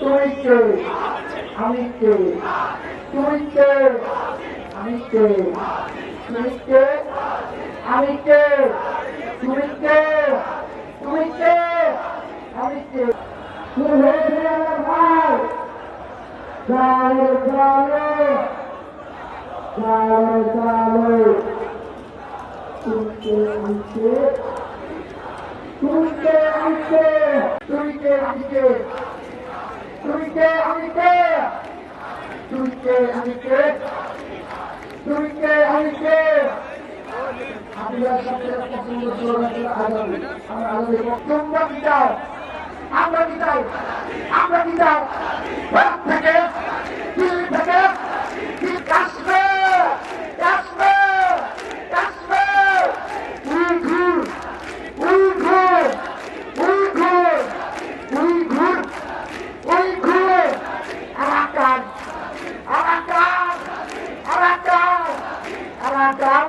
তুমি কে? আমি কে? তুমি কে? আমি কে? তুমি কে? আমি কে? তুমি কে? তুমি কে? আমি কে? শুরু হয়েছে আমার ভাই। চালো চালো চালো চালো। তুমি কে? আমি কে? তুমি কে? আমি কে? তুমি কে? আমি কে? তুমি কে? আমি কে? তুমি কে? আমি কে? তুমি কে? আমি কে? আপনারা সবচেয়ে পছন্দ স্লোগান আজাদি। আমরা আজাদি। তোমরা কি চাও? আমরা কি চাই? আমরা কি চাই? ভারত থেকে, দিল্লি থেকে, Kashmir, Kashmir, Kashmir, Uyghur, Uyghur, Uyghur, Uyghur, Uyghur, Arakan, Arakan, Arakan, Arakan,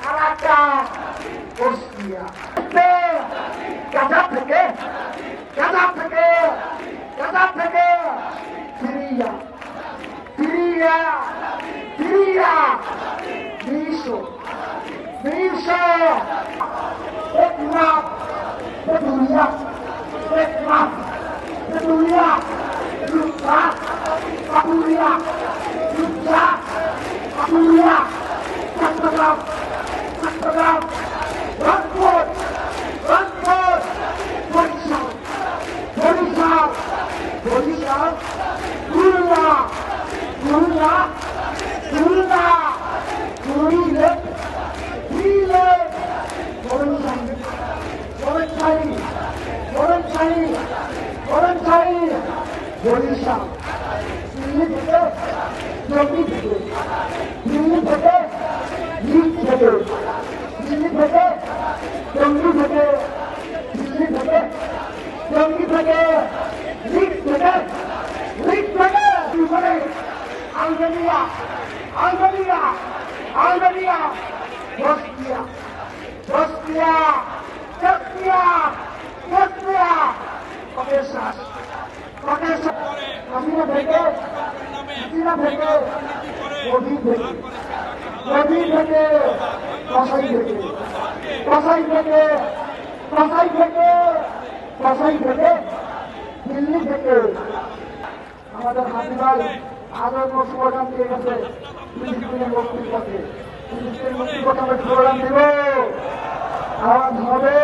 Arakan, Bosnia, Gaza থেকে, গাজা থেকে, গাজা থেকে, সিরিয়া, সিরিয়া, সিরিয়া, মিশো, মিশো, একমাত, দুনিয়া, একমাত, দুনিয়া, দুনিয়া, দুনিয়া, দুনিয়া, দুনিয়া, চট্টগ্রাম, চট্টগ্রাম, রংপুর, রংপুর, বরিশাল, বরিশাল, বরিশাল, খুলনা, খুলনা, খুলনা, খুলনা, সিলেট, বরিশাল, বরিশাল, বরিশাল, বরিশাল, বরিশাল, দিল্লি থেকে, জঙ্গি থেকে, দিল্লি থেকে, লিগ থেকে, দিল্লি থেকে, জঙ্গি থেকে, দিল্লি থেকে, জঙ্গি থেকে, লিগ থেকে, লিগ থেকে, করে Albania, Albania, Albania, Bosnia, Bosnia, Bosnia, Bosnia, Caucasus, Caucasus, Hasina থেকে, হাসিনা থেকে, মোদি থেকে, মোদি থেকে, কসাই থেকে, কসাই থেকে, কসাই থেকে, কসাই থেকে, দিল্লি থেকে, আমাদের হাতি ভাই আদর্শ স্লোগান দিয়ে গেছে ফিলিস্তিনের মুক্তির পথে। ফিলিস্তিনের মুক্তির পথে আমরা স্লোগান দেব, আওয়াজ হবে,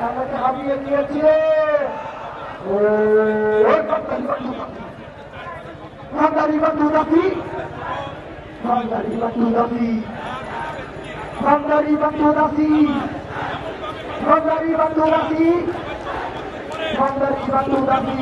আমাকে হাবিয়ে দিয়েছে। বাঙালি বন্ধু দাবি, বাঙালি বন্ধু দাবি, বাঙালি বন্ধু দাবি, বাঙালি বন্ধু দাবি, বাঙালি বন্ধু দাবি,